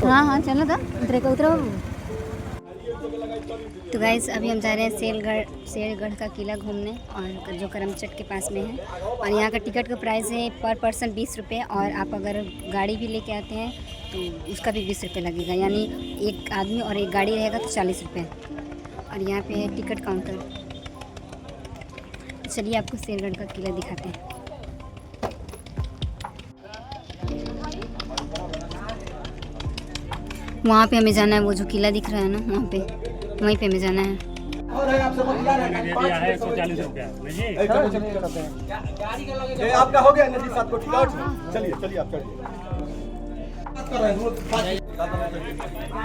हाँ हाँ चलो तो उतरो। तो गाइस अभी हम जा रहे हैं शेरगढ़ का किला घूमने, और जो करमचट के पास में है। और यहाँ का टिकट का प्राइस है पर पर्सन 20 रुपये, और आप अगर गाड़ी भी लेके आते हैं तो उसका भी 20 रुपये लगेगा, यानी एक आदमी और एक गाड़ी रहेगा तो 40 रुपये। और यहाँ पे है टिकट काउंटर। चलिए आपको शेरगढ़ का किला दिखाते हैं। वहाँ पे हमें जाना है, वो जो किला दिख रहा है ना वहाँ पे, वहीं पे हमें जाना है। है 140 रुपया आपका हो गया नदी 7 को टिकट। चलिए चलिए आप चलिए।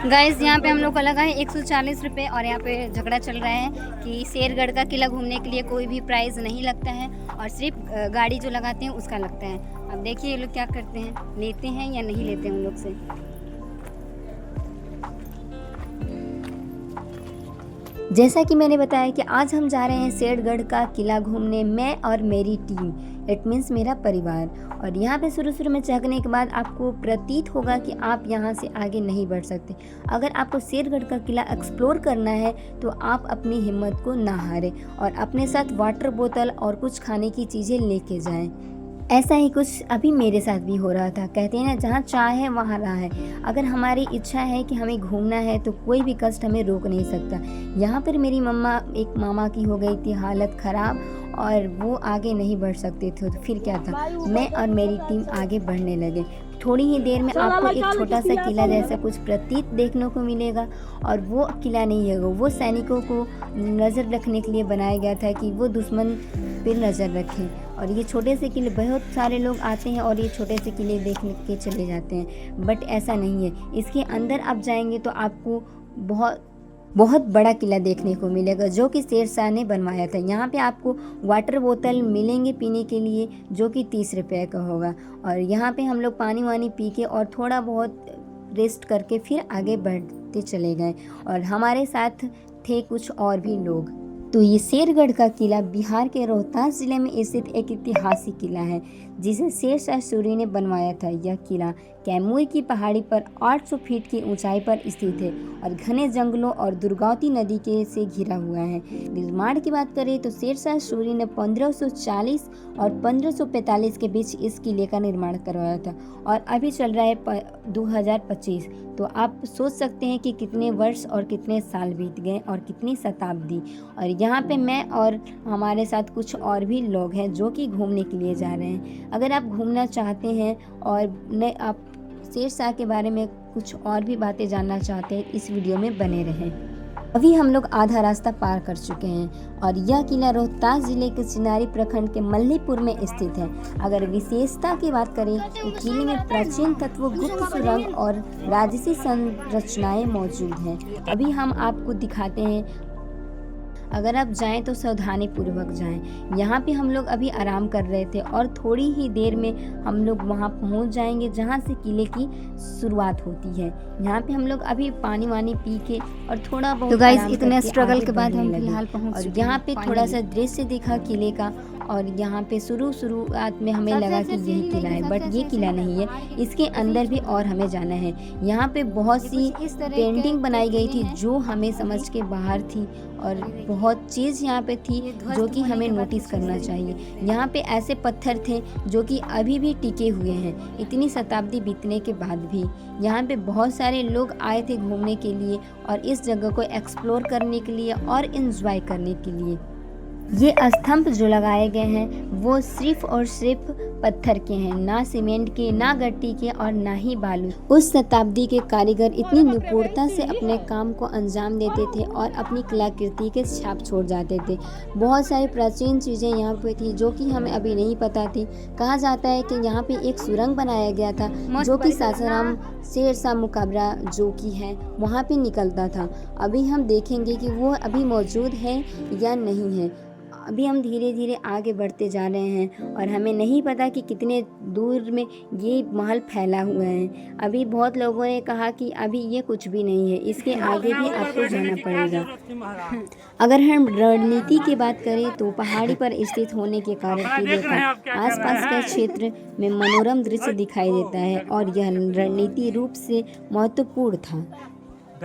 गाइस यहाँ पे हम लोग का लगा है 140 रुपये, और यहाँ पे झगड़ा चल रहा है कि शेरगढ़ का किला घूमने के लिए कोई भी प्राइस नहीं लगता है, और सिर्फ गाड़ी जो लगाते हैं उसका लगता है। अब देखिए ये लोग क्या करते हैं, लेते हैं या नहीं लेते हैं उन लोग से। जैसा कि मैंने बताया कि आज हम जा रहे हैं शेरगढ़ का किला घूमने, मैं और मेरी टीम, इट मीन्स मेरा परिवार। और यहाँ पे शुरू में चढ़ने के बाद आपको प्रतीत होगा कि आप यहाँ से आगे नहीं बढ़ सकते। अगर आपको शेरगढ़ का किला एक्सप्लोर करना है तो आप अपनी हिम्मत को ना हारें, और अपने साथ वाटर बोतल और कुछ खाने की चीज़ें लेके जाएं। ऐसा ही कुछ अभी मेरे साथ भी हो रहा था। कहते हैं ना, जहाँ चाह है वहाँ राह है। अगर हमारी इच्छा है कि हमें घूमना है तो कोई भी कष्ट हमें रोक नहीं सकता। यहाँ पर मेरी एक मामा की हो गई थी हालत ख़राब, और वो आगे नहीं बढ़ सकते थे। तो फिर क्या था, मैं और मेरी टीम आगे बढ़ने लगे। थोड़ी ही देर में आपको एक छोटा सा किला जैसा कुछ प्रतीत देखने को मिलेगा, और वो किला नहीं है, वो सैनिकों को नज़र रखने के लिए बनाया गया था कि वो दुश्मन पर नज़र रखें। और ये छोटे से किले, बहुत सारे लोग आते हैं और ये छोटे से किले देखने के चले जाते हैं, बट ऐसा नहीं है। इसके अंदर आप जाएंगे तो आपको बहुत बड़ा किला देखने को मिलेगा, जो कि शेरशाह ने बनवाया था। यहाँ पे आपको वाटर बोतल मिलेंगे पीने के लिए, जो कि 30 रुपये का होगा। और यहाँ पे हम लोग पानी वानी पी के और थोड़ा बहुत रेस्ट करके फिर आगे बढ़ते चले गए, और हमारे साथ थे कुछ और भी लोग। तो ये शेरगढ़ का किला बिहार के रोहतास जिले में स्थित एक ऐतिहासिक किला है, जिसे शेरशाह सूरी ने बनवाया था। यह किला कैमूर की पहाड़ी पर 800 फीट की ऊंचाई पर स्थित है, और घने जंगलों और दुर्गावती नदी के से घिरा हुआ है। निर्माण की बात करें तो शेरशाह सूरी ने 1540 और 1545 के बीच इस किले का निर्माण करवाया था, और अभी चल रहा है 2025। तो आप सोच सकते हैं कि कितने वर्ष और कितने साल बीत गए और कितनी शताब्दी। और यहाँ पे मैं और हमारे साथ कुछ और भी लोग हैं जो कि घूमने के लिए जा रहे हैं। अगर आप घूमना चाहते हैं और आप शेरशाह के बारे में कुछ और भी बातें जानना चाहते हैं, इस वीडियो में बने रहें। अभी हम लोग आधा रास्ता पार कर चुके हैं, और यह किला रोहतास जिले के चिनारी प्रखंड के मल्लीपुर में स्थित है। अगर विशेषता की बात करें तो किले में प्राचीन तत्वों, गुप्त सुरंग और राजसी संरचनाएं मौजूद हैं। अभी हम आपको दिखाते हैं। अगर आप जाएं तो सावधानी पूर्वक जाएं। यहाँ पे हम लोग अभी आराम कर रहे थे, और थोड़ी ही देर में हम लोग वहाँ पहुँच जाएंगे जहाँ से किले की शुरुआत होती है। यहाँ पे हम लोग अभी पानी वानी पी के और थोड़ा बहुत, तो गाइस इतने स्ट्रगल के बाद हम फिलहाल पहुँच, और यहाँ पे थोड़ा सा दृश्य दिखा किले का। और यहाँ पे शुरुआत में हमें लगा कि यही किला है, बट ये किला नहीं है, इसके अंदर भी और हमें जाना है। यहाँ पे बहुत सी पेंटिंग बनाई गई थी जो हमें समझ के बाहर थी, और बहुत चीज़ यहाँ पे थी जो कि हमें नोटिस करना चाहिए। यहाँ पे ऐसे पत्थर थे जो कि अभी भी टिके हुए हैं, इतनी शताब्दी बीतने के बाद भी। यहाँ पे बहुत सारे लोग आए थे घूमने के लिए, और इस जगह को एक्सप्लोर करने के लिए और एंजॉय करने के लिए। ये स्तंभ जो लगाए गए हैं वो सिर्फ और सिर्फ पत्थर के हैं, ना सीमेंट के, ना गट्टी के, और ना ही बालू। उस शताब्दी के कारीगर इतनी निपुणता से अपने काम को अंजाम देते थे और अपनी कलाकृति के छाप छोड़ जाते थे। बहुत सारी प्राचीन चीज़ें यहाँ पे थी जो कि हमें अभी नहीं पता थी। कहा जाता है कि यहाँ पे एक सुरंग बनाया गया था जो कि सासाराम शेरशाह मुकाबरा जो कि है वहाँ पे निकलता था। अभी हम देखेंगे कि वो अभी मौजूद है या नहीं है। अभी हम धीरे धीरे आगे बढ़ते जा रहे हैं और हमें नहीं पता कि कितने दूर में ये महल फैला हुआ है। अभी बहुत लोगों ने कहा कि अभी ये कुछ भी नहीं है, इसके आगे भी आपको जाना पड़ेगा। अगर हम रणनीति की बात करें तो पहाड़ी पर स्थित होने के कारण किले का आसपास का क्षेत्र में मनोरम दृश्य दिखाई देता है और यह रणनीति रूप से महत्वपूर्ण था।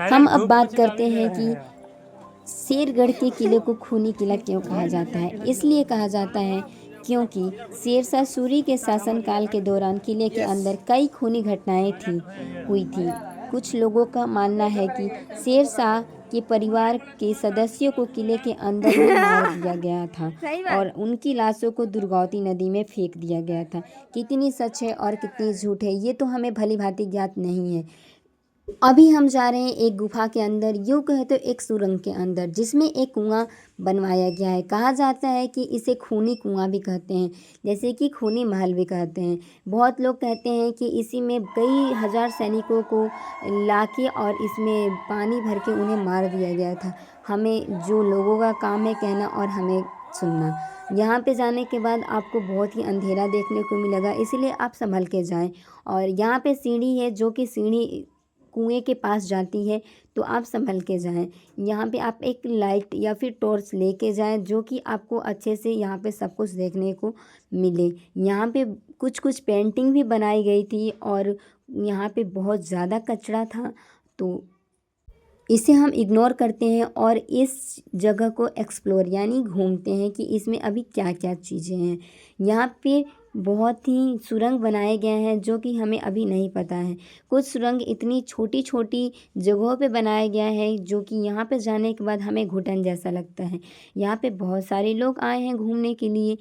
हम अब बात करते हैं कि शेरगढ़ के किले को खूनी किला क्यों कहा जाता है। इसलिए कहा जाता है क्योंकि शेरशाह सूरी के शासनकाल के दौरान किले के अंदर कई खूनी घटनाएं हुई थी। कुछ लोगों का मानना है कि शेरशाह के परिवार के सदस्यों को किले के अंदर ही मार दिया गया था और उनकी लाशों को दुर्गावती नदी में फेंक दिया गया था। कितनी सच है और कितनी झूठ है ये तो हमें भली भांति ज्ञात नहीं है। अभी हम जा रहे हैं एक गुफा के अंदर, यूँ कहे तो एक सुरंग के अंदर, जिसमें एक कुआं बनवाया गया है। कहा जाता है कि इसे खूनी कुआं भी कहते हैं, जैसे कि खूनी महल भी कहते हैं। बहुत लोग कहते हैं कि इसी में कई हजार सैनिकों को लाके और इसमें पानी भर के उन्हें मार दिया गया था। हमें जो लोगों का काम है कहना और हमें सुनना। यहाँ पे जाने के बाद आपको बहुत ही अंधेरा देखने को मिलेगा, इसलिए आप संभल के जाएं। और यहाँ पे सीढ़ी है जो कि सीढ़ी कुएं के पास जाती है, तो आप संभल के जाएं। यहाँ पे आप एक लाइट या फिर टॉर्च लेके जाएं जो कि आपको अच्छे से यहाँ पे सब कुछ देखने को मिले। यहाँ पे कुछ कुछ पेंटिंग भी बनाई गई थी और यहाँ पे बहुत ज़्यादा कचरा था, तो इसे हम इग्नोर करते हैं और इस जगह को एक्सप्लोर यानी घूमते हैं कि इसमें अभी क्या क्या चीज़ें हैं। यहाँ पे बहुत ही सुरंग बनाए गए हैं जो कि हमें अभी नहीं पता है। कुछ सुरंग इतनी छोटी छोटी जगहों पे बनाया गया है जो कि यहाँ पे जाने के बाद हमें घुटन जैसा लगता है। यहाँ पे बहुत सारे लोग आए हैं घूमने के लिए।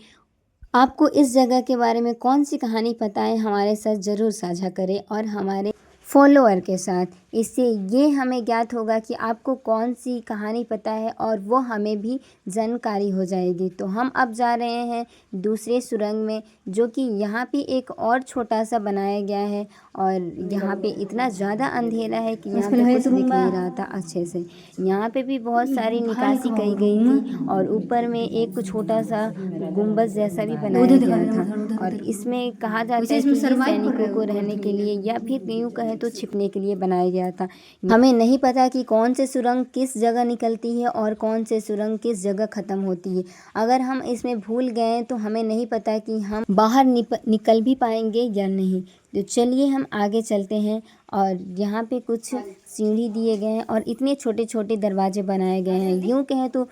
आपको इस जगह के बारे में कौन सी कहानी पता है, हमारे साथ ज़रूर साझा करें और हमारे फॉलोअर के साथ। इससे ये हमें ज्ञात होगा कि आपको कौन सी कहानी पता है और वो हमें भी जानकारी हो जाएगी। तो हम अब जा रहे हैं दूसरे सुरंग में, जो कि यहाँ पे एक और छोटा सा बनाया गया है और यहाँ पे इतना ज़्यादा अंधेरा है कि यहाँ पे कुछ दिख नहीं रहा था अच्छे से। यहाँ पे भी बहुत सारी निकासी की गई थी और ऊपर में एक छोटा सा गुंबद जैसा भी बनाया गया था और इसमें कहा जाता है कि सैनिकों को रहने के लिए या फिर यूँ कहें तो छिपने के लिए बनाया गया था। हमें नहीं पता कि कौन से सुरंग किस जगह निकलती है और कौन से सुरंग किस जगह ख़त्म होती है। अगर हम इसमें भूल गए तो हमें नहीं पता कि हम बाहर निकल भी पाएंगे या नहीं। तो चलिए हम आगे चलते हैं और यहाँ पे कुछ सीढ़ी दिए गए हैं और इतने छोटे छोटे दरवाजे बनाए गए हैं, यूँ कहें तो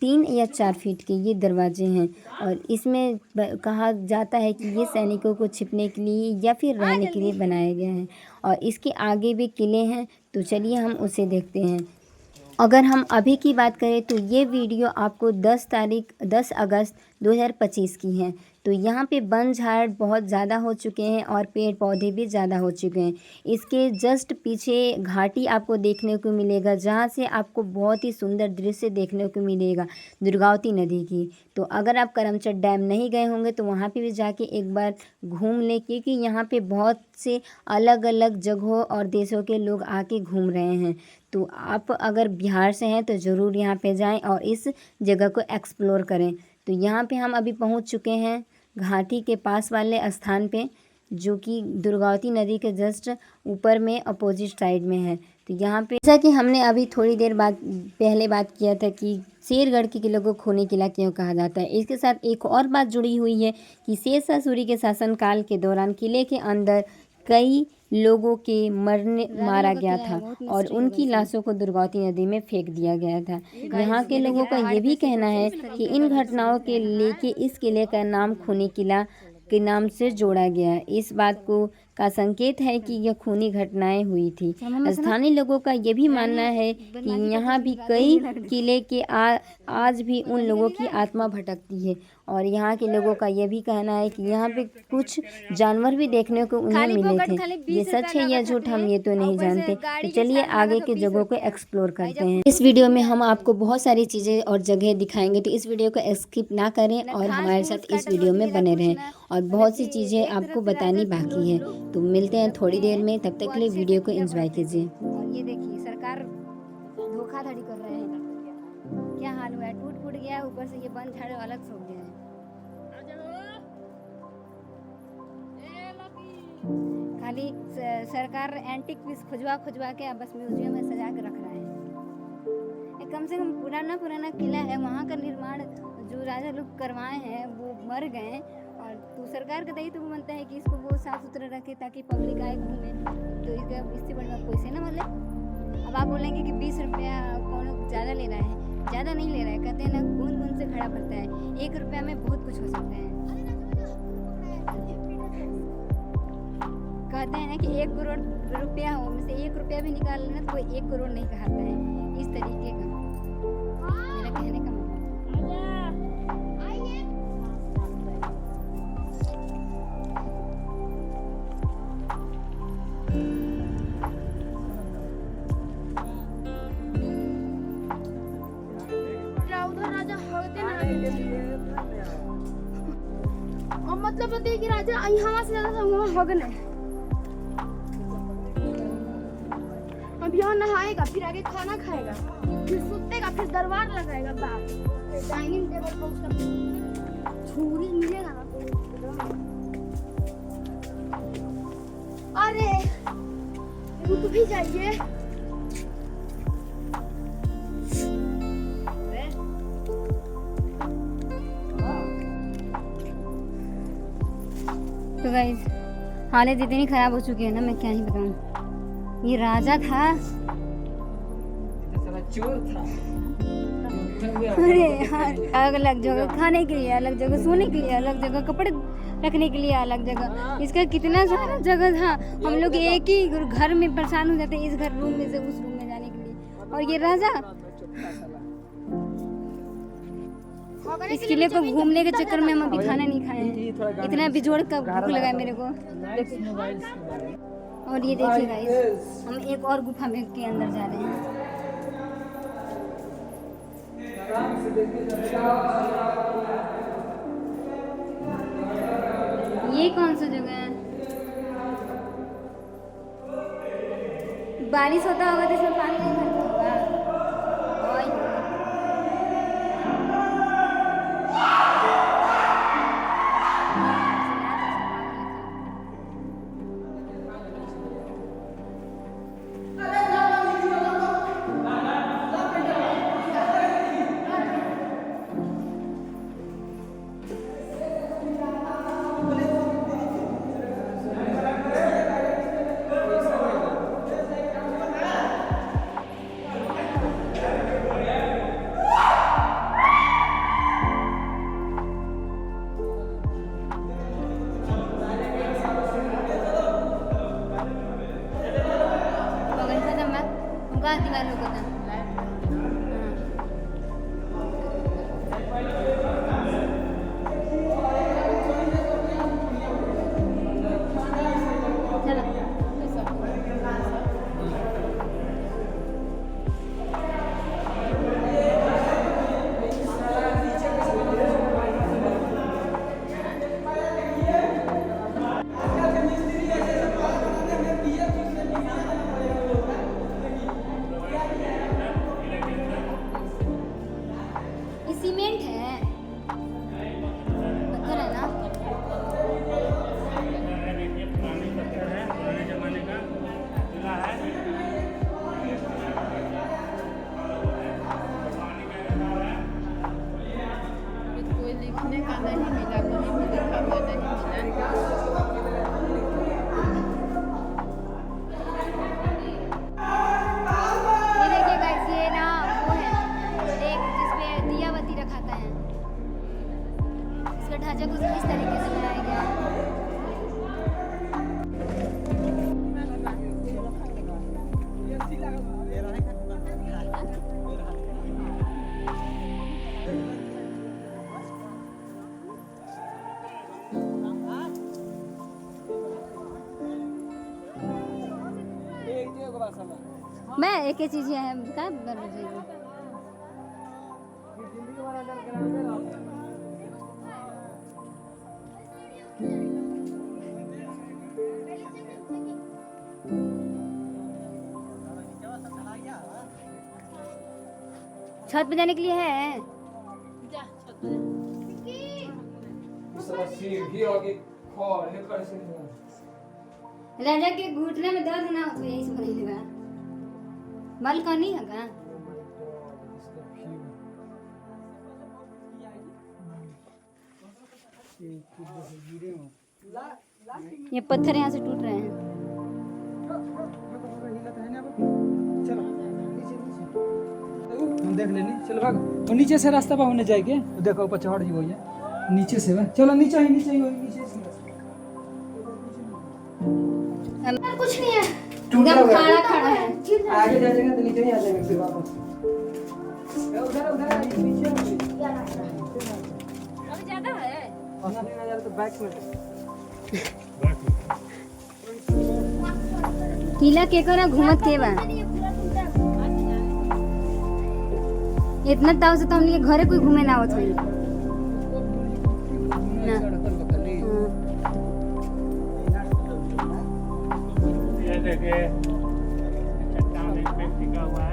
3 या 4 फीट के ये दरवाजे हैं और इसमें कहा जाता है कि ये सैनिकों को छिपने के लिए या फिर रहने के लिए बनाए गए हैं और इसके आगे भी किले हैं। तो चलिए हम उसे देखते हैं। अगर हम अभी की बात करें तो ये वीडियो आपको 10 अगस्त 2025 की है। तो यहाँ पे वन झाड़ बहुत ज़्यादा हो चुके हैं और पेड़ पौधे भी ज़्यादा हो चुके हैं। इसके जस्ट पीछे घाटी आपको देखने को मिलेगा जहाँ से आपको बहुत ही सुंदर दृश्य देखने को मिलेगा दुर्गावती नदी की। तो अगर आप करमचट डैम नहीं गए होंगे तो वहाँ पे भी जाके एक बार घूम लें, क्योंकि यहाँ पे बहुत से अलग अलग जगहों और देशों के लोग आके घूम रहे हैं। तो आप अगर बिहार से हैं तो ज़रूर यहाँ पे जाएं और इस जगह को एक्सप्लोर करें। तो यहाँ पे हम अभी पहुँच चुके हैं घाटी के पास वाले स्थान पे, जो कि दुर्गावती नदी के जस्ट ऊपर में अपोजिट साइड में है। तो यहाँ पे जैसा कि हमने अभी थोड़ी देर बाद पहले बात किया था कि शेरगढ़ के किले को खूनी किला क्यों कहा जाता है, इसके साथ एक और बात जुड़ी हुई है कि शेरशाह सूरी के शासनकाल के दौरान किले के अंदर कई लोगों के मारा गया था और उनकी लाशों को दुर्गावती नदी में फेंक दिया गया था। यहाँ के लोगों का ये भी कहना है कि इन घटनाओं के लेके इस किले का नाम खूनी किला के नाम से जोड़ा गया। इस बात को का संकेत है कि यह खूनी घटनाएं हुई थी। स्थानीय लोगों का यह भी मानना है कि यहाँ भी कई किले के आज भी उन लोगों की आत्मा भटकती है और यहाँ के लोगों का यह भी कहना है कि यहाँ पे कुछ जानवर भी देखने को उन्हें मिले थे। ये सच है या झूठ हम ये तो नहीं जानते। तो चलिए आगे के जगहों को एक्सप्लोर करते हैं। इस वीडियो में हम आपको बहुत सारी चीज़ें और जगह दिखाएंगे, तो इस वीडियो को स्किप ना करें और हमारे साथ इस वीडियो में बने रहें और बहुत सी चीज़ें आपको बतानी बाकी है। तो मिलते हैं थोड़ी देर में, तब तक के लिए वीडियो को एंजॉय कीजिए। और ये देखिए सरकार धोखाधड़ी कर रहे हैं, क्या हाल हुआ है, टूट फूट गया ऊपर से ये बन झाड़ अलग सूख गया है। खाली सरकार एंटिक पीस खुजवा के अब बस म्यूजियम में सजा के रख रहा है। कम से कम पुराना किला है, वहाँ का निर्माण जो राजा लोग करवाए हैं वो मर गए, और तो सरकार का दायित्व बनता है कि इसको वो साफ सुथरा रखे ताकि पब्लिक आए घूमे। तो इससे बढ़िया पैसे ना मतलब। अब आप बोलेंगे कि 20 रुपया कौन ज़्यादा ले रहा है, ज़्यादा नहीं ले रहा है। कहते हैं ना बूंद से खड़ा पड़ता है। 1 रुपया में बहुत कुछ हो सकता है। कहते हैं ना कि 1 करोड़ रुपया हो, में से 1 रुपया भी निकाल लेना तो कोई 1 करोड़ नहीं कहता है। इस तरीके का मेरा कहने का मतलब। उधर राजा होते ना और मतलब होते है कि राजा यहाँ से ज्यादा था वहाँ हगन है। अब यहाँ नहाएगा, फिर आगे खाना खाएगा, फिर सुतेगा, फिर दरबार लगाएगा, बाप डाइनिंग टेबल पर उसका छुरी मिलेगा ना तो। अरे रुक भी जाइए। तो गाइस हालत इतनी ख़राब हो चुकी है ना, मैं क्या ही बताऊँ। ये राजा था, चोर था। अरे यार, अलग अलग जगह खाने के लिए, अलग जगह सोने के लिए, अलग जगह कपड़े रखने के लिए, अलग जगह। इसका कितना सारा जगह था। हम लोग एक ही घर में परेशान हो जाते, इस घर रूम में से उस रूम में जाने के लिए। और ये राजा इस किले को घूमने के चक्कर में हम अभी खाना नहीं खाए। इतना बिजोड़ का भूख लगा है मेरे को। और ये देखिए गाइस, हम एक और गुफा में के अंदर जा रहे हैं। ये कौन सा जगह है? बारिश होता होगा तो इसमें पानी नहीं भरता होगा। दीवार लोग होता सीमेंट है, पत्थर है ना। पुराने पत्थर है, पुराने जमाने का किला है। कोई लिखने का नहीं मिला, कहीं भी लिखा हुआ नहीं मिला। ढांचा कुछ इस तरीके से बनाया गया है। मैं एक ही चीज है क्या कर रही हूँ। छत पे जाने के लिए है। राजा के घुटने में दर्द ना हो यही से नहीं लगा बालकनी है का ये पत्थर यहाँ से टूट रहे हैं। हम देख लेनी चल भाग और नीचे से रास्ता पर होने जाएंगे देखो ऊपर चढ़ जी भैया नीचे से बा चलो नीचे ही नीचे से कुछ नहीं है एकदम खड़ा खड़ा है। आगे जाएगा तो नीचे ही आ जाएंगे फिर वापस उधर उधर पीछे अभी ज्यादा है खाना पीना जा तो बैक में किला के करा घूमत के बा इतना ताव से तो हमनी के घरे कोई घूमे ना आवत होई ना ये देखिए चट्टान एक पे टिका हुआ है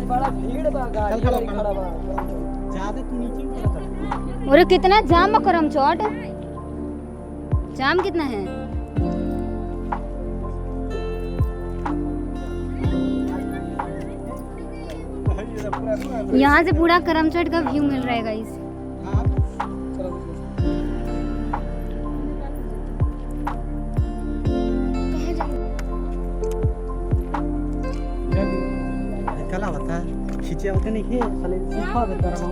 बड़ा भीड़ बा गाड़ी खड़ा बा ज्यादा तू नीचे और कितना जाम है करम चौट जाम कितना है यहाँ से पूरा करमचट का व्यू मिल रहा है गाइस। कला होता है खींचे होते नहीं खे साले सीखा देता रहा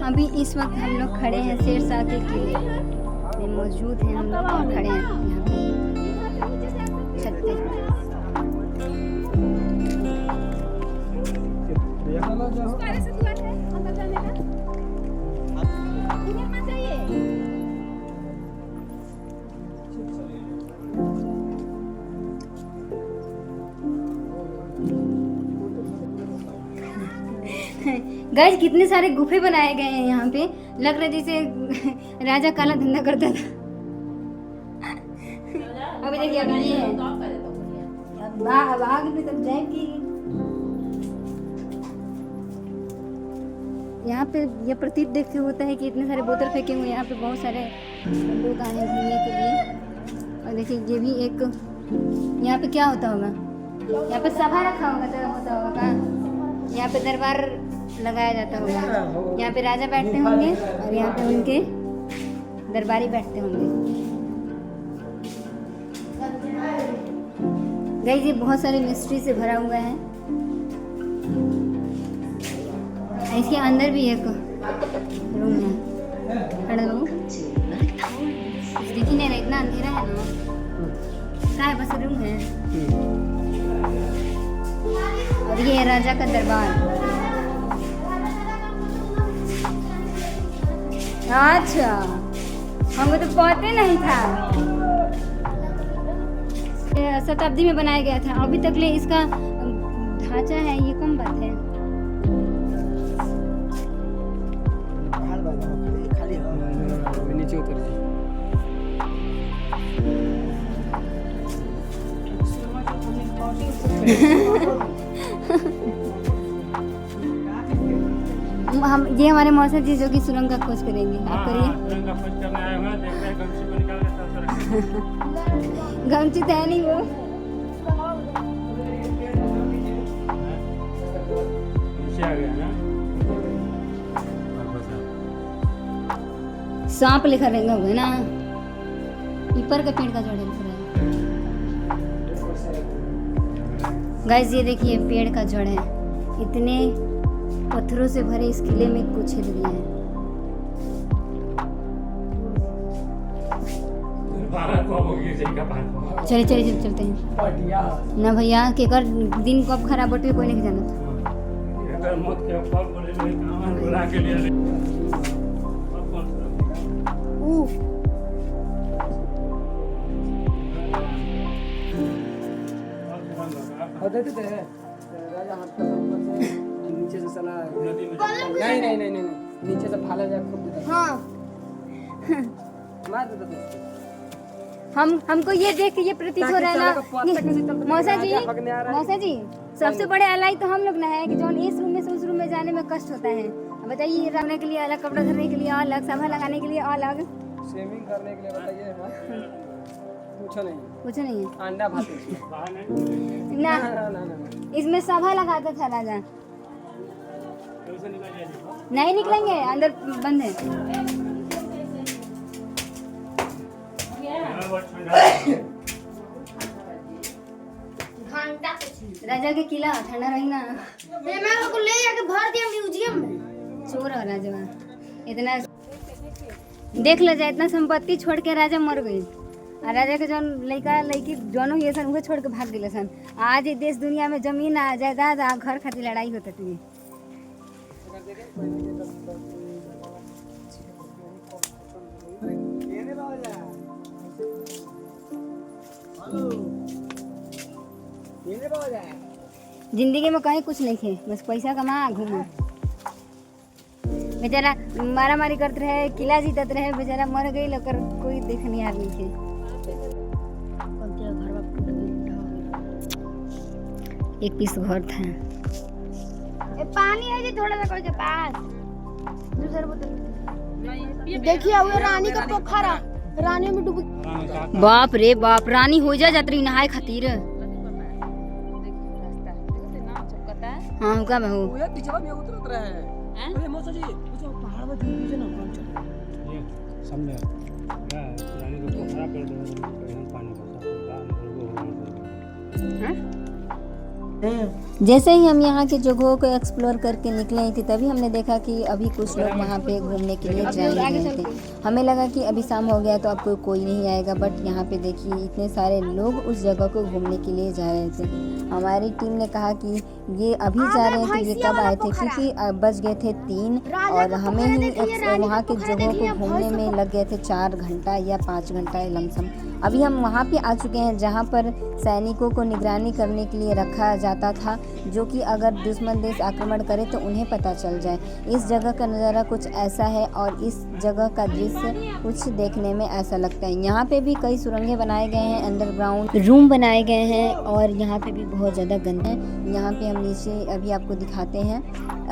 अभी इस वक्त हम लोग खड़े हैं शेरशाह के किले में मौजूद हैं हम लोग और खड़े हैं यहाँ पे छत पे। गाइस कितने सारे गुफे बनाए गए हैं यहाँ पे लग रहा है जैसे राजा काला धंधा करता था। अभी देखिए अभी ये है आग में तक जाएगी। यहाँ पे ये प्रतीत देख के होता है कि इतने सारे बोतल फेंके हुए हैं। यहाँ पे बहुत सारे लोग आए हैं घूमने के लिए। और देखिए ये भी एक यहाँ पे क्या होता होगा यहाँ पे सभा रखा होगा तो होता होगा का यहाँ पे दरबार लगाया जाता होगा। यहाँ पे राजा बैठते होंगे और यहाँ पे उनके दरबारी बैठते होंगे। गाइस ये बहुत सारे मिस्ट्री से भरा हुआ है। इसके अंदर भी एक रूम है। खड़े लोग दिख ही नहीं रहा इतना अंधेरा है ना क्या है बस रूम है। और ये है राजा का दरबार। अच्छा हमको तो पता नहीं था शताब्दी में बनाया गया था। अभी तक ले इसका ढांचा है ये कम बात है। नीचे उतर हम ये हमारे मौसा जी जो कि सुरंग का खोज करेंगे। आप करिए। सुरंग का खोज करने आए हुए हैं, देख रहे हैं गमछी को निकाल के साथ रखें। गमछी तो है नहीं वो नीचे आ गया ना सांप लिखा रहेगा होगा ना। पीपर का पेड़ का जड़ लिख रहा है। गाइस ये देखिए पेड़ का जड़ है। इतने पत्थरों से भरे इस किले में कुछ हिल गया है। चले चले चल चलते हैं ना भैया के कर दिन कब खराब बटे कोई नहीं जाना। अगर मौत के अफवाह बोले नहीं काम बुला के लिए और देते थे राजा हाथ का ऊपर से नीचे से साला नहीं नीचे से फाला जाए खूब हाँ मार देते थे हमको ये देख के ये प्रतीत हो रहा है ना मौसा जी सबसे बड़े अलाई तो हम लोग ना है कि जो इस रूम में से उस रूम में जाने में कष्ट होता है। अब बताइए रहने के लिए अलग, कपड़ा धरने के लिए अलग, सभा लगाने के लिए अलग, स्विमिंग करने के लिए बताइए कुछ नहीं है अंडा भात ना। ना इसमें सभा लगाता था राजा। नहीं निकलेंगे, अंदर बंद है। राजा के किला ठंडा रही ना। मैं को ले जाके भर दिया म्यूजियम में। चोर है राजा इतना देख लो जाए, इतना संपत्ति छोड़ के राजा मर गई। और राजा के जौन लड़का लड़की दोनों ये सन उहे छोड़ के भाग गए सन। आज देश दुनिया में जमीन आ जायदाद आ घर खातिर लड़ाई होता थी। जिंदगी में कहीं कुछ नहीं थे, बस पैसा कमा घूमा। बेचारा मारा मारी करते रहे, किला जीतत रहे, बेचारा मर गई लेकर कोई देखनिहार नहीं थे। एक पीस घर था। पानी है जी थोड़ा सा कोई के पास। दूसरा बोतल देखिए वो रानी का पोखरा, रानी में डूब। बाप रे बाप, रानी हो जा जात रही नहाए खातिर। हाँ का बहू ये पिछवा में उतरत रहे हैं। अरे मौसा जी वो पहाड़ में दीजिए ना कौन चढ़ ये सामने रानी को पोखरा कर दो, हम पानी को जैसे ही हम यहाँ के जगहों को एक्सप्लोर करके निकले थे तभी हमने देखा कि अभी कुछ लोग वहाँ पे घूमने के लिए जा रहे थे। हमें लगा कि अभी शाम हो गया तो अब कोई नहीं आएगा, बट यहाँ पे देखिए इतने सारे लोग उस जगह को घूमने के लिए जा रहे थे। हमारी टीम ने कहा कि ये अभी जा रहे थे, ये कब आए थे, क्योंकि बज गए थे 3 और हमें ही वहाँ के जगहों को घूमने में लग गए थे 4 घंटा या 5 घंटा लमसम। अभी हम वहाँ पे आ चुके हैं जहाँ पर सैनिकों को निगरानी करने के लिए रखा जाता था, जो कि अगर दुश्मन देश आक्रमण करे तो उन्हें पता चल जाए। इस जगह का नज़ारा कुछ ऐसा है और इस जगह का दृश्य कुछ देखने में ऐसा लगता है। यहाँ पे भी कई सुरंगें बनाए गए हैं, अंडरग्राउंड रूम बनाए गए हैं और यहाँ पे भी बहुत ज़्यादा गंदा है। यहाँ पे हम नीचे अभी आपको दिखाते हैं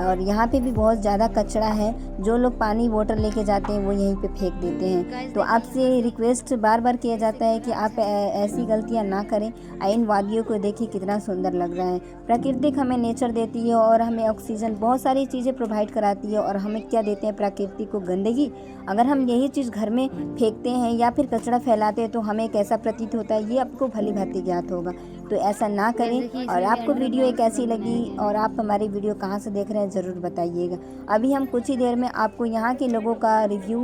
और यहाँ पे भी बहुत ज़्यादा कचरा है। जो लोग पानी बोतल लेके जाते हैं वो यहीं पे फेंक देते हैं। तो आपसे रिक्वेस्ट बार बार किया जाता है कि आप ऐसी गलतियाँ ना करें। इन वादियों को देखिए कितना सुंदर लग रहा है। प्राकृतिक हमें नेचर देती है और हमें ऑक्सीजन, बहुत सारी चीज़ें प्रोवाइड कराती है। और हमें क्या देते हैं प्रकृति को? गंदगी। अगर हम यही चीज़ घर में फेंकते हैं या फिर कचरा फैलाते हैं तो हमें कैसा प्रतीत होता है ये आपको भली भांति ज्ञात होगा। तो ऐसा ना करें। और आपको वीडियो एक कैसी लगी और आप हमारी वीडियो कहाँ से देख रहे हैं ज़रूर बताइएगा। अभी हम कुछ ही देर में आपको यहाँ के लोगों का रिव्यू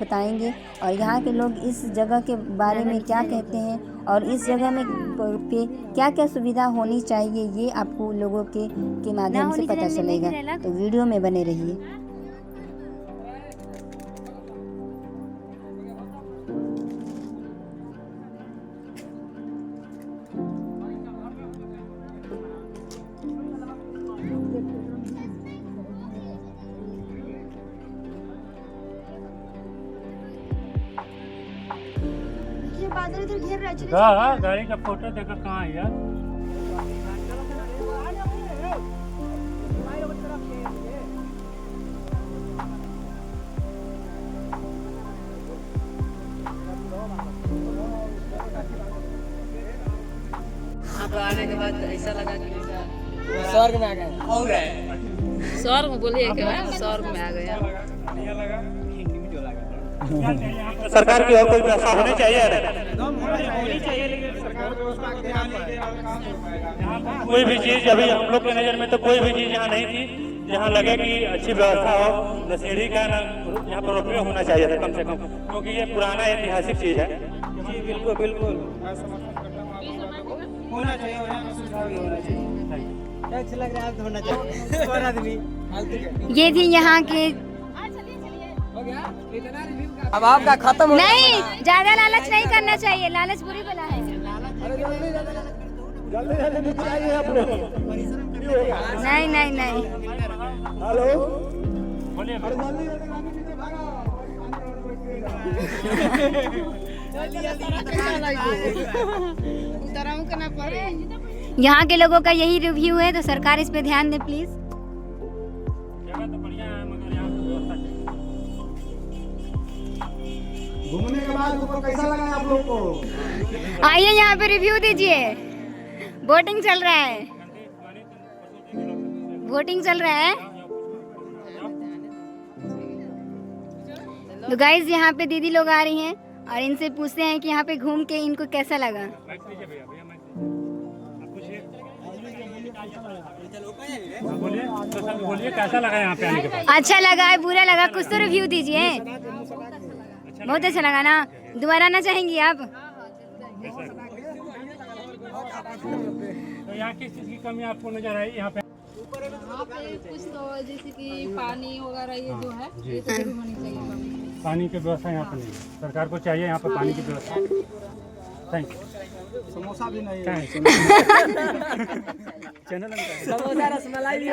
बताएंगे और यहाँ के लोग इस जगह के बारे में क्या कहते हैं और इस जगह में पे क्या क्या सुविधा होनी चाहिए ये आपको लोगों के माध्यम से पता चलेगा। तो वीडियो में बने रहिए। बादल इधर घेर रहा है। हाँ, गाड़ी का फोटो देखो कहाँ है यार। आने के बाद ऐसा लगा कि स्वर्ग में आ गए। स्वर्ग बोलिए कि स्वर्ग में आ गया। सरकार की और कोई व्यवस्था होनी चाहिए। कोई भी चीज अभी हम लोग के नजर में तो कोई भी चीज यहाँ नहीं थी जहाँ लगे कि अच्छी व्यवस्था हो। न सीढ़ी का न यहाँ पर रोपवे होना चाहिए था कम से कम, क्योंकि ये पुराना ऐतिहासिक चीज है। जी बिल्कुल बिल्कुल होना चाहिए, टैक्स लग रहा है तो होना चाहिए। और आदमी ये थी यहाँ के। अब आपका खत्म हो नहीं, ज्यादा लालच नहीं करना चाहिए, लालच बुरी बला है। नहीं नहीं नहीं बोलिए उतराऊ के ना पड़े। यहाँ के लोगों का यही रिव्यू है, तो सरकार इस पे ध्यान दे प्लीज। जगह तो बढ़िया है मगर यहाँ पे व्यवस्था चाहिए। घूमने के बाद ऊपर कैसा लगा आप लोग को? आइए यहाँ पे रिव्यू दीजिए। वोटिंग चल रहा है, वोटिंग चल रहा है। तो गाइज यहाँ पे दीदी लोग आ रही हैं और इनसे पूछते हैं कि यहाँ पे घूम के इनको कैसा लगा। माइक दीजिए भैया, भैया माइक दीजिए। आप पूछिए। हाँ, बोलिए तो सर बोलिए कैसा लगा यहाँ पे आने के बाद? अच्छा लगा है, बुरा लगा, कुछ तो रिव्यू दीजिए। बहुत अच्छा लगा ना, दोबारा आना चाहेंगी आप? तो यहाँ किस चीज़ की कमी आपको नजर आई यहाँ पे? यहाँ पे कुछ तो जैसे कि पानी वगैरह ये जो है ये तो जरूर होनी चाहिए पानी। पानी की व्यवस्था यहाँ पे नहीं है, सरकार को चाहिए यहाँ पे पानी की व्यवस्था। Thank you. समोसा भी नहीं है। Thank you. Channel Samosa Rasmalai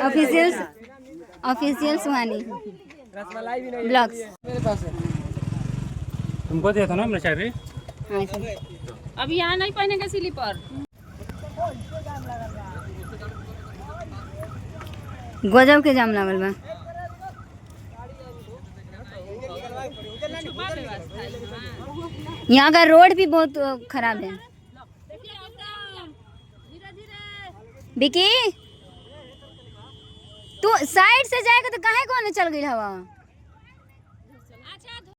official Suhani Rasmalai भी नहीं ब्लॉग्स। मेरे पास है। तुमको दिया था ना हमने शायरी। हाँ सर। अब यहाँ नहीं पहनेगा स्लीपर। गजब के जाम लागल बा। यहाँ का रोड भी बहुत खराब है। विकी तू साइड से जाएगा तो काहे को चल गई हवा?